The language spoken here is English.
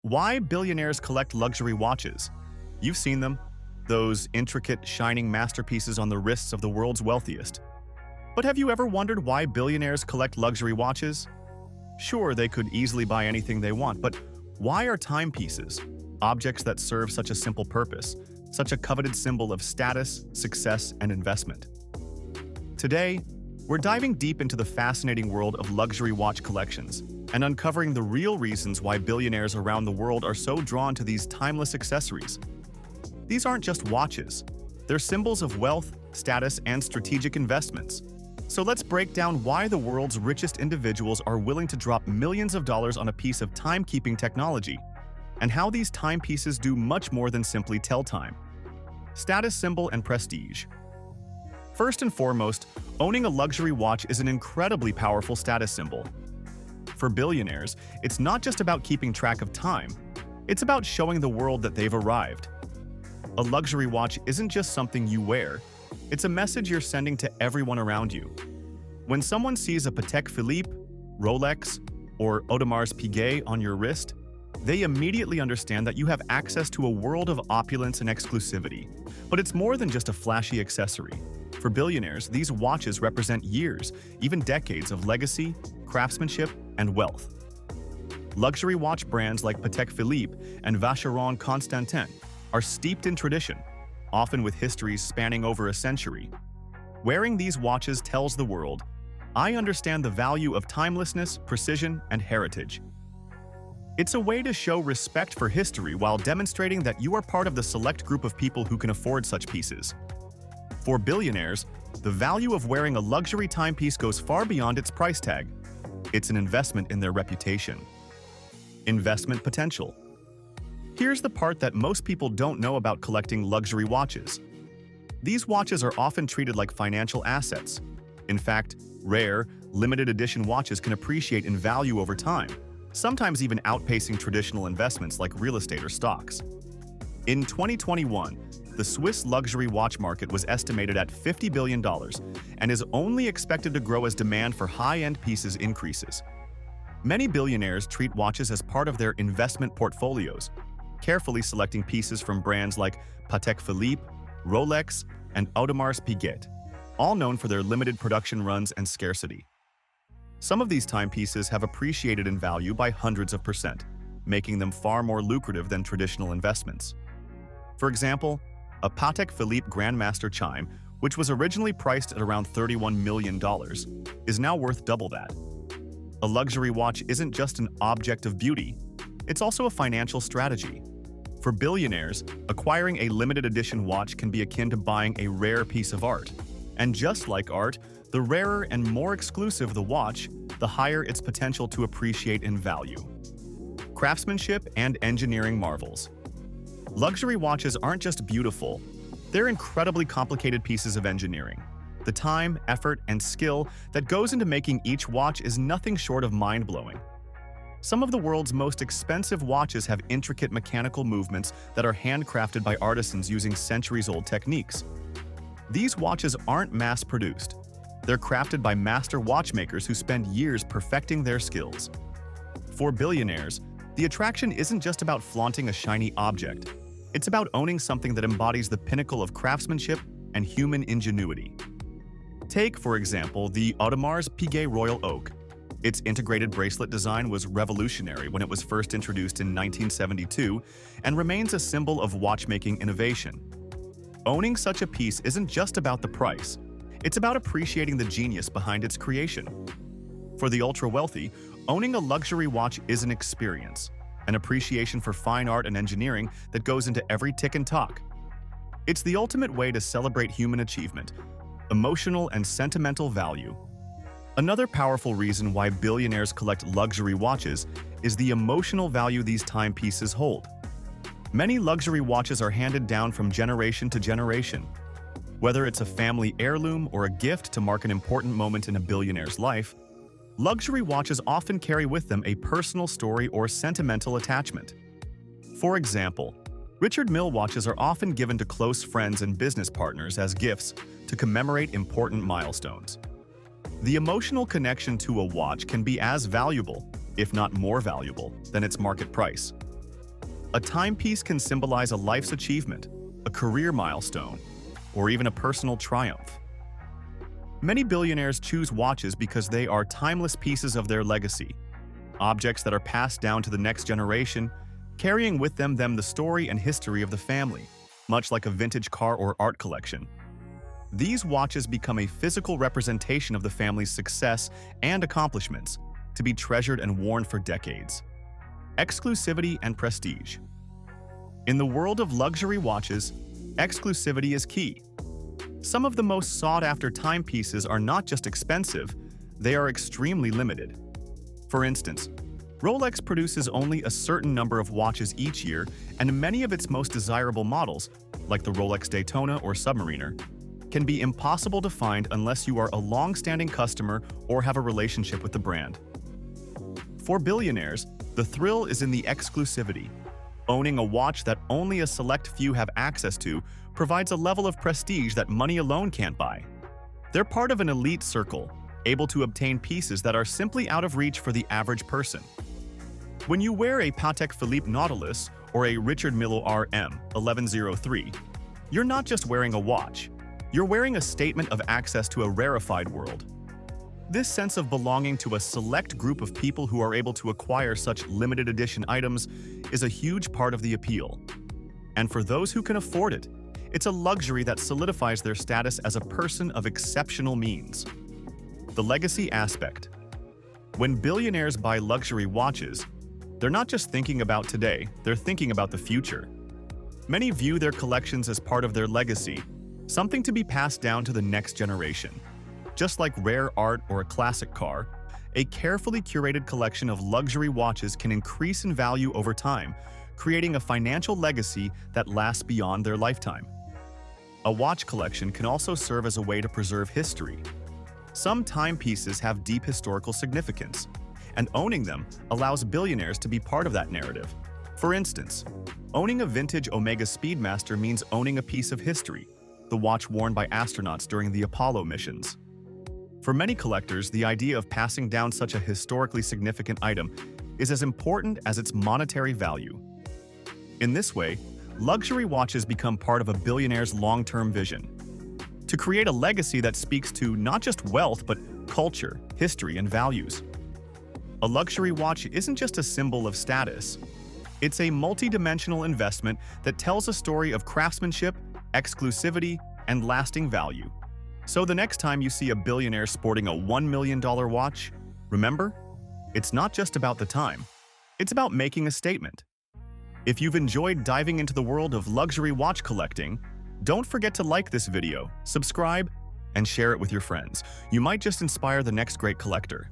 Why billionaires collect luxury watches? You've seen them, those intricate, shining masterpieces on the wrists of the world's wealthiest. But have you ever wondered why billionaires collect luxury watches? Sure, they could easily buy anything they want, but why are timepieces, objects that serve such a simple purpose, such a coveted symbol of status, success, and investment? Today, we're diving deep into the fascinating world of luxury watch collections and uncovering the real reasons why billionaires around the world are so drawn to these timeless accessories. These aren't just watches. They're symbols of wealth, status, and strategic investments. So let's break down why the world's richest individuals are willing to drop millions of dollars on a piece of timekeeping technology, and how these timepieces do much more than simply tell time. Status symbol and prestige. First and foremost, owning a luxury watch is an incredibly powerful status symbol. For billionaires, it's not just about keeping track of time, it's about showing the world that they've arrived. A luxury watch isn't just something you wear, it's a message you're sending to everyone around you. When someone sees a Patek Philippe, Rolex, or Audemars Piguet on your wrist, they immediately understand that you have access to a world of opulence and exclusivity. But it's more than just a flashy accessory. For billionaires, these watches represent years, even decades of legacy, craftsmanship, and wealth. Luxury watch brands like Patek Philippe and Vacheron Constantin are steeped in tradition, often with histories spanning over a century. Wearing these watches tells the world, "I understand the value of timelessness, precision, and heritage." It's a way to show respect for history while demonstrating that you are part of the select group of people who can afford such pieces. For billionaires, the value of wearing a luxury timepiece goes far beyond its price tag. It's an investment in their reputation. Investment potential. Here's the part that most people don't know about collecting luxury watches. These watches are often treated like financial assets. In fact, rare, limited edition watches can appreciate in value over time, sometimes even outpacing traditional investments like real estate or stocks. In 2021, the Swiss luxury watch market was estimated at $50 billion and is only expected to grow as demand for high-end pieces increases. Many billionaires treat watches as part of their investment portfolios, carefully selecting pieces from brands like Patek Philippe, Rolex, and Audemars Piguet, all known for their limited production runs and scarcity. Some of these timepieces have appreciated in value by hundreds of percent, making them far more lucrative than traditional investments. For example, a Patek Philippe Grandmaster chime, which was originally priced at around $31 million, is now worth double that. A luxury watch isn't just an object of beauty, it's also a financial strategy. For billionaires, acquiring a limited edition watch can be akin to buying a rare piece of art. And just like art, the rarer and more exclusive the watch, the higher its potential to appreciate in value. Craftsmanship and engineering marvels. Luxury watches aren't just beautiful, they're incredibly complicated pieces of engineering. The time, effort, and skill that goes into making each watch is nothing short of mind-blowing. Some of the world's most expensive watches have intricate mechanical movements that are handcrafted by artisans using centuries-old techniques. These watches aren't mass-produced. They're crafted by master watchmakers who spend years perfecting their skills. For billionaires, the attraction isn't just about flaunting a shiny object. It's about owning something that embodies the pinnacle of craftsmanship and human ingenuity. Take, for example, the Audemars Piguet Royal Oak. Its integrated bracelet design was revolutionary when it was first introduced in 1972 and remains a symbol of watchmaking innovation. Owning such a piece isn't just about the price, it's about appreciating the genius behind its creation. For the ultra-wealthy, owning a luxury watch is an experience, an appreciation for fine art and engineering that goes into every tick and tock. It's the ultimate way to celebrate human achievement, emotional and sentimental value. Another powerful reason why billionaires collect luxury watches is the emotional value these timepieces hold. Many luxury watches are handed down from generation to generation. Whether it's a family heirloom or a gift to mark an important moment in a billionaire's life, luxury watches often carry with them a personal story or sentimental attachment. For example, Richard Mille watches are often given to close friends and business partners as gifts to commemorate important milestones. The emotional connection to a watch can be as valuable, if not more valuable, than its market price. A timepiece can symbolize a life's achievement, a career milestone, or even a personal triumph. Many billionaires choose watches because they are timeless pieces of their legacy, objects that are passed down to the next generation, carrying with them the story and history of the family, much like a vintage car or art collection. These watches become a physical representation of the family's success and accomplishments, to be treasured and worn for decades. Exclusivity and prestige. In the world of luxury watches, exclusivity is key. Some of the most sought-after timepieces are not just expensive, they are extremely limited. For instance, Rolex produces only a certain number of watches each year, and many of its most desirable models, like the Rolex Daytona or Submariner, can be impossible to find unless you are a long-standing customer or have a relationship with the brand. For billionaires, the thrill is in the exclusivity. Owning a watch that only a select few have access to provides a level of prestige that money alone can't buy. They're part of an elite circle, able to obtain pieces that are simply out of reach for the average person. When you wear a Patek Philippe Nautilus or a Richard Mille RM 1103, you're not just wearing a watch, you're wearing a statement of access to a rarefied world. This sense of belonging to a select group of people who are able to acquire such limited edition items is a huge part of the appeal. And for those who can afford it, it's a luxury that solidifies their status as a person of exceptional means. The legacy aspect. When billionaires buy luxury watches, they're not just thinking about today, they're thinking about the future. Many view their collections as part of their legacy, something to be passed down to the next generation. Just like rare art or a classic car, a carefully curated collection of luxury watches can increase in value over time, creating a financial legacy that lasts beyond their lifetime. A watch collection can also serve as a way to preserve history. Some timepieces have deep historical significance, and owning them allows billionaires to be part of that narrative. For instance, owning a vintage Omega Speedmaster means owning a piece of history, the watch worn by astronauts during the Apollo missions. For many collectors, the idea of passing down such a historically significant item is as important as its monetary value. In this way, luxury watches become part of a billionaire's long-term vision, to create a legacy that speaks to not just wealth but culture, history, and values. A luxury watch isn't just a symbol of status. It's a multi-dimensional investment that tells a story of craftsmanship, exclusivity, and lasting value. So the next time you see a billionaire sporting a $1 million watch, remember, it's not just about the time, it's about making a statement. If you've enjoyed diving into the world of luxury watch collecting, don't forget to like this video, subscribe, and share it with your friends. You might just inspire the next great collector.